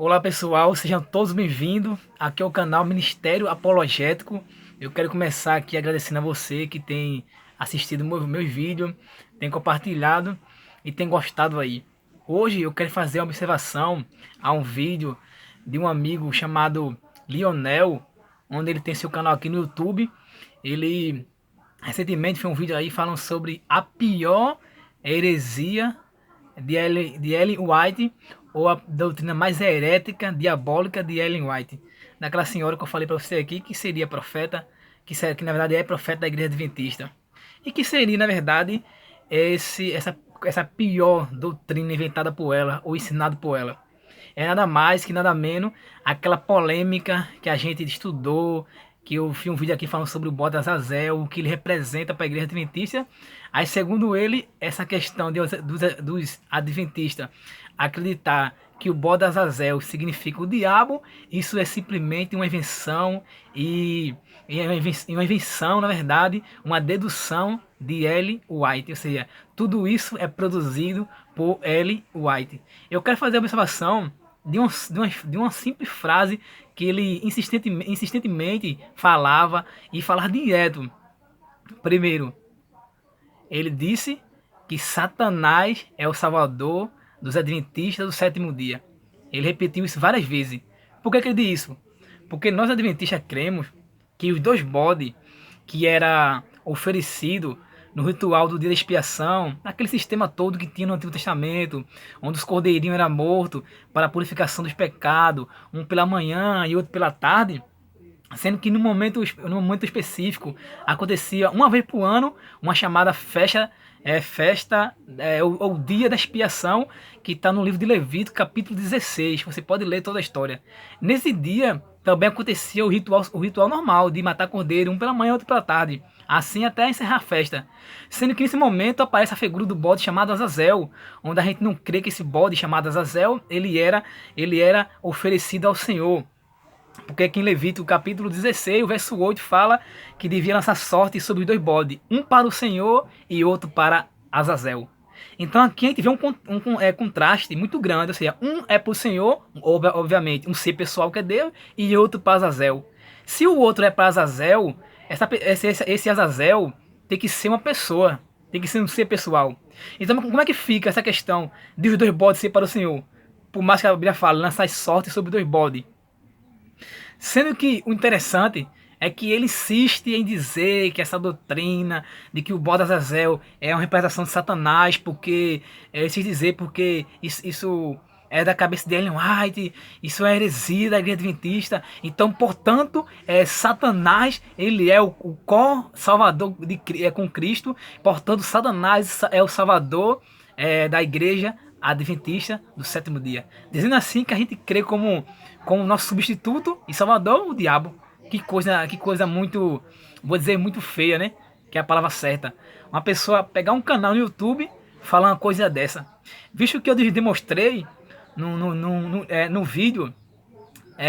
Olá pessoal, sejam todos bem-vindos. Aqui é o canal Ministério Apologético. Eu quero começar aqui agradecendo a você que tem assistido meus vídeos, tem compartilhado e tem gostado aí. Hoje eu quero fazer uma observação a um vídeo de um amigo chamado Lionel, onde ele tem seu canal aqui no YouTube. Ele recentemente fez um vídeo aí falando sobre a pior heresia de Ellen White, ou a doutrina mais herética, diabólica de Ellen White, daquela senhora que eu falei para você aqui, que seria profeta, que na verdade é profeta da igreja adventista, e que seria na verdade essa pior doutrina inventada por ela, ou ensinada por ela. É nada mais que nada menos aquela polêmica que a gente estudou, que eu fiz um vídeo aqui falando sobre o bode Azazel, o que ele representa para a igreja adventista. Aí, segundo ele, essa questão dos adventistas acreditar que o bode Azazel significa o diabo, isso é simplesmente uma invenção uma invenção, na verdade, uma dedução de Ellen White, ou seja, tudo isso é produzido por Ellen White. Eu quero fazer a observação de uma simples frase que ele insistentemente falava e falava direto. Primeiro, ele disse que Satanás é o salvador dos adventistas do sétimo dia. Ele repetiu isso várias vezes. Por que ele diz isso? Porque nós adventistas cremos que os dois bodes que era oferecido no ritual do dia da expiação, aquele sistema todo que tinha no Antigo Testamento, onde os cordeirinhos eram mortos para a purificação dos pecados, um pela manhã e outro pela tarde, sendo que no momento específico acontecia uma vez por ano uma chamada festa ou dia da expiação, que está no livro de Levítico, capítulo 16. Você pode ler toda a história. Nesse dia também acontecia o ritual normal de matar cordeiro, um pela manhã e outro pela tarde, assim até encerrar a festa. Sendo que nesse momento aparece a figura do bode chamado Azazel, onde a gente não crê que esse bode chamado Azazel ele era oferecido ao Senhor. Porque aqui em Levítico capítulo 16, o verso 8 fala que devia lançar sorte sobre os dois bodes, um para o Senhor e outro para Azazel. Então aqui a gente vê um contraste muito grande, ou seja, um é para o Senhor, obviamente, um ser pessoal que é Deus, e outro para Azazel. Se o outro é para Azazel, esse Azazel tem que ser uma pessoa, tem que ser um ser pessoal. Então como é que fica essa questão de os dois bodes ser para o Senhor? Por mais que a Bíblia fale, lançar sorte sobre os dois bodes. Sendo que o interessante é que ele insiste em dizer que essa doutrina de que o bode Azazel é uma representação de Satanás, porque porque isso é da cabeça de Ellen White, isso é heresia da igreja adventista. Então, portanto, Satanás ele é o co-salvador com Cristo. Portanto, Satanás é o salvador da igreja adventista do sétimo dia. Dizendo assim que a gente crê como nosso substituto e salvador o diabo. Que coisa muito, vou dizer, muito feia, né? Que é a palavra certa. Uma pessoa pegar um canal no YouTube falar uma coisa dessa. Visto que eu demonstrei no vídeo,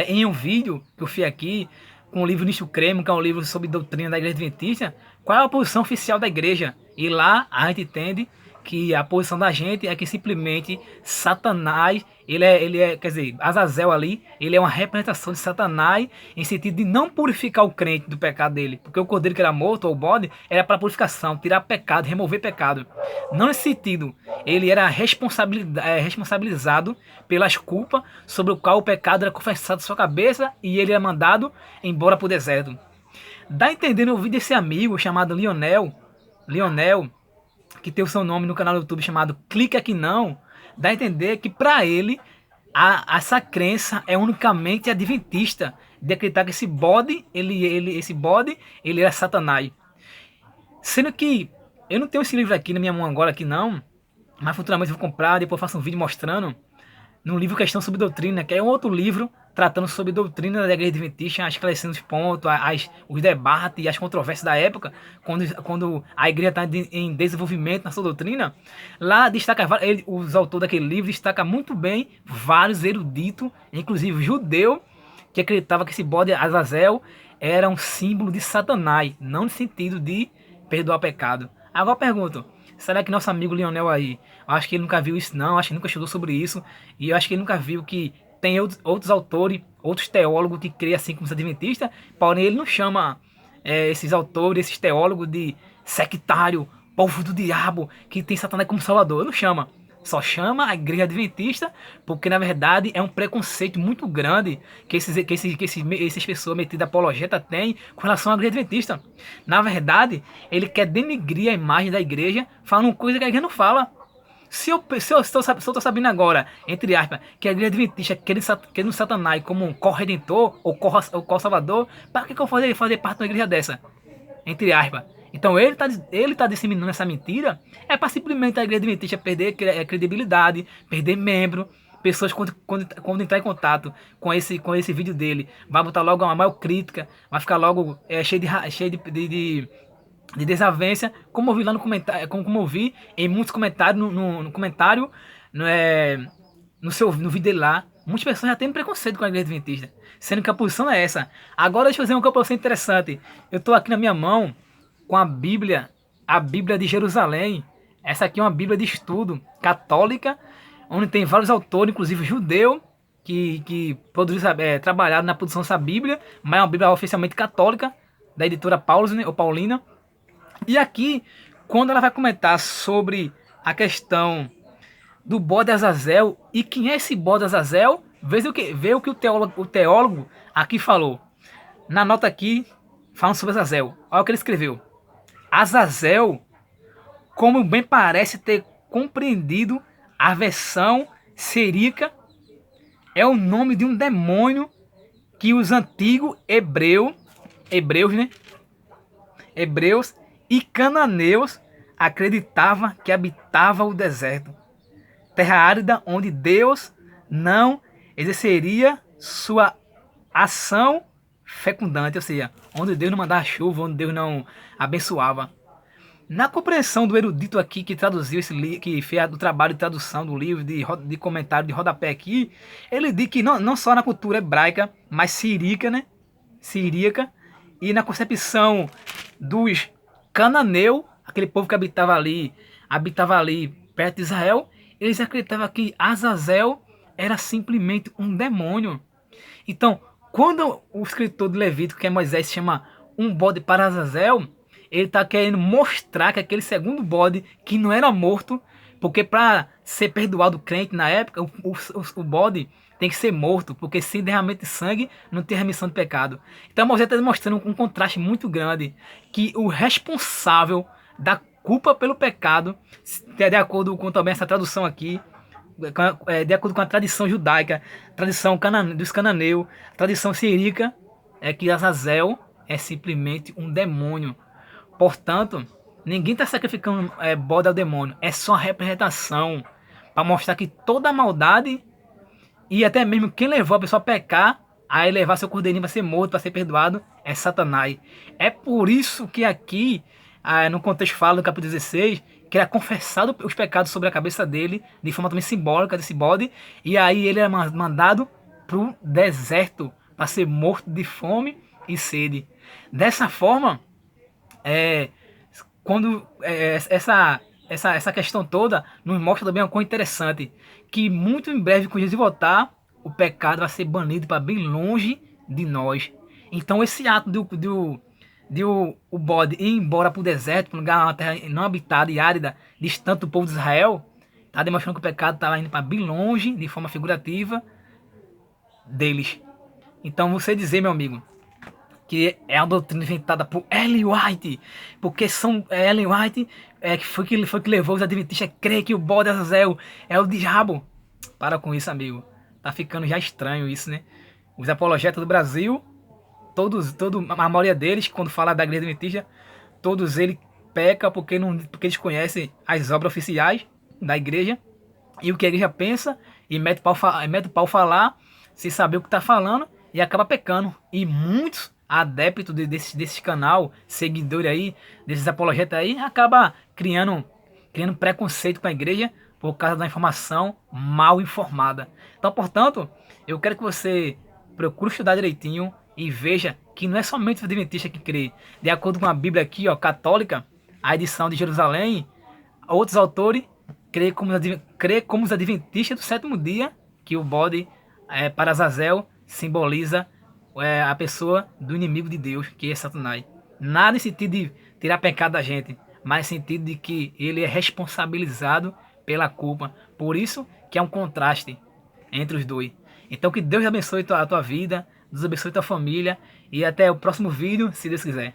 em um vídeo que eu fiz aqui, com o livro Nicho Creme, que é um livro sobre doutrina da igreja adventista, qual é a posição oficial da igreja. E lá a gente entende que a posição da gente é que simplesmente Satanás, quer dizer, Azazel ali, ele é uma representação de Satanás, em sentido de não purificar o crente do pecado dele, porque o cordeiro que era morto, ou o bode, era para purificação, tirar pecado, remover pecado. Não nesse sentido, ele era responsabilizado pelas culpas sobre o qual o pecado era confessado em sua cabeça, e ele era mandado embora para o deserto. Dá a entender no vídeo desse amigo chamado Lionel, que tem o seu nome no canal do YouTube chamado Clique Aqui Não, dá a entender que para ele essa crença é unicamente adventista, de acreditar que esse bode ele era Satanás. Sendo que eu não tenho esse livro aqui na minha mão agora aqui não, mas futuramente eu vou comprar, depois eu faço um vídeo mostrando no livro Questão sobre Doutrina, que é um outro livro tratando sobre doutrina da igreja adventista, esclarecendo os pontos, os debates e as controvérsias da época, quando a igreja está em desenvolvimento na sua doutrina. Lá destaca, os autores daquele livro destaca muito bem vários eruditos, inclusive judeu, que acreditava que esse bode Azazel era um símbolo de Satanás, não no sentido de perdoar pecado. Agora eu pergunto, será que nosso amigo Lionel aí, eu acho que ele nunca viu isso não, acho que ele nunca estudou sobre isso, e eu acho que ele nunca viu que tem outros autores, outros teólogos que creem assim como os adventistas, porém ele não chama esses autores, esses teólogos de sectário, povo do diabo, que tem Satanás como salvador. Não chama. Só chama a igreja adventista porque, na verdade, é um preconceito muito grande que essas pessoas metidas apologeta têm com relação à igreja adventista. Na verdade, ele quer denegrir a imagem da igreja falando coisa que a igreja não fala. Se eu estou sabendo agora, entre aspas, que a igreja adventista quer no Satanás como um corredentor ou co-salvador, para que eu vou fazer parte de uma igreja dessa? Entre aspas. Então ele tá disseminando essa mentira é para simplesmente a igreja adventista perder credibilidade, perder membro. Pessoas quando entrar em contato com esse vídeo dele, vai botar logo uma maior crítica, vai ficar logo cheio de desavença, como eu vi lá no comentário, como eu vi em muitos comentários no comentário no vídeo dele lá. Muitas pessoas já têm preconceito com a igreja adventista, sendo que a posição é essa. Agora deixa eu fazer uma comparação interessante. Eu estou aqui na minha mão com a Bíblia de Jerusalém. Essa aqui é uma Bíblia de estudo católica, onde tem vários autores, inclusive judeu, que trabalharam na produção dessa Bíblia, mas é uma Bíblia oficialmente católica, da editora Paulina, ou Paulina. E aqui, quando ela vai comentar sobre a questão do bode Azazel e quem é esse bode Azazel, vê o que o teólogo aqui falou. Na nota aqui, falando sobre Azazel. Olha o que ele escreveu. Azazel, como bem parece ter compreendido a versão siríaca, é o nome de um demônio que os antigos hebreus e cananeus acreditavam que habitava o deserto, terra árida onde Deus não exerceria sua ação fecundante, ou seja, onde Deus não mandava chuva, onde Deus não abençoava. Na compreensão do erudito aqui que traduziu esse livro, que fez o trabalho de tradução do livro, de comentário de rodapé aqui, ele diz que não só na cultura hebraica, mas siríaca, né? Siríaca, e na concepção dos cananeus, aquele povo que habitava ali perto de Israel, eles acreditavam que Azazel era simplesmente um demônio. Então, quando o escritor de Levítico, que é Moisés, chama um bode para Azazel, ele está querendo mostrar que aquele segundo bode, que não era morto, porque para ser perdoado o crente na época, o bode tem que ser morto, porque sem derramamento de sangue não tem remissão de pecado. Então Moisés está demonstrando um contraste muito grande, que o responsável da culpa pelo pecado, de acordo com também essa tradução aqui, de acordo com a tradição judaica, tradição dos cananeus, tradição siríaca, é que Azazel é simplesmente um demônio. Portanto, ninguém está sacrificando bode ao demônio. É só uma representação para mostrar que toda a maldade e até mesmo quem levou a pessoa a pecar, a levar seu cordeirinho para ser morto, para ser perdoado, é Satanás. É por isso que aqui, no contexto fala no capítulo 16, que era confessado os pecados sobre a cabeça dele, de forma também simbólica desse bode, e aí ele era mandado para o deserto para ser morto de fome e sede. Dessa forma, quando essa questão toda nos mostra também uma coisa interessante, que muito em breve, quando Jesus voltar, o pecado vai ser banido para bem longe de nós. Então esse ato de o bode ir embora para o deserto, para um lugar, uma terra não habitada e árida, distante do povo de Israel, está demonstrando que o pecado estava indo para bem longe, de forma figurativa, deles. Então você dizer, meu amigo, que é uma doutrina inventada por Ellen White, porque Ellen White foi que levou os adventistas a crer que o bode Azazel é o diabo. Para com isso, amigo. Tá ficando já estranho isso, né? Os apologetas do Brasil, a maioria deles, quando fala da igreja adventista, todos eles pecam porque eles conhecem as obras oficiais da igreja e o que a igreja pensa, e mete o pau falar, sem saber o que está falando, e acaba pecando. E muitos adeptos desse canal, seguidores aí, desses apologetas aí, acaba criando preconceito com a igreja por causa da informação mal informada. Então, portanto, eu quero que você procure estudar direitinho e veja que não é somente os adventistas que crê. De acordo com a Bíblia aqui, ó, católica, a edição de Jerusalém, outros autores crê como os adventistas do sétimo dia, que o bode Para Azazel simboliza a pessoa do inimigo de Deus, que é Satanás. Nada em sentido de tirar pecado da gente, mas em sentido de que ele é responsabilizado pela culpa. Por isso que é um contraste entre os dois. Então que Deus abençoe a tua vida, Deus abençoe tua família e até o próximo vídeo, se Deus quiser.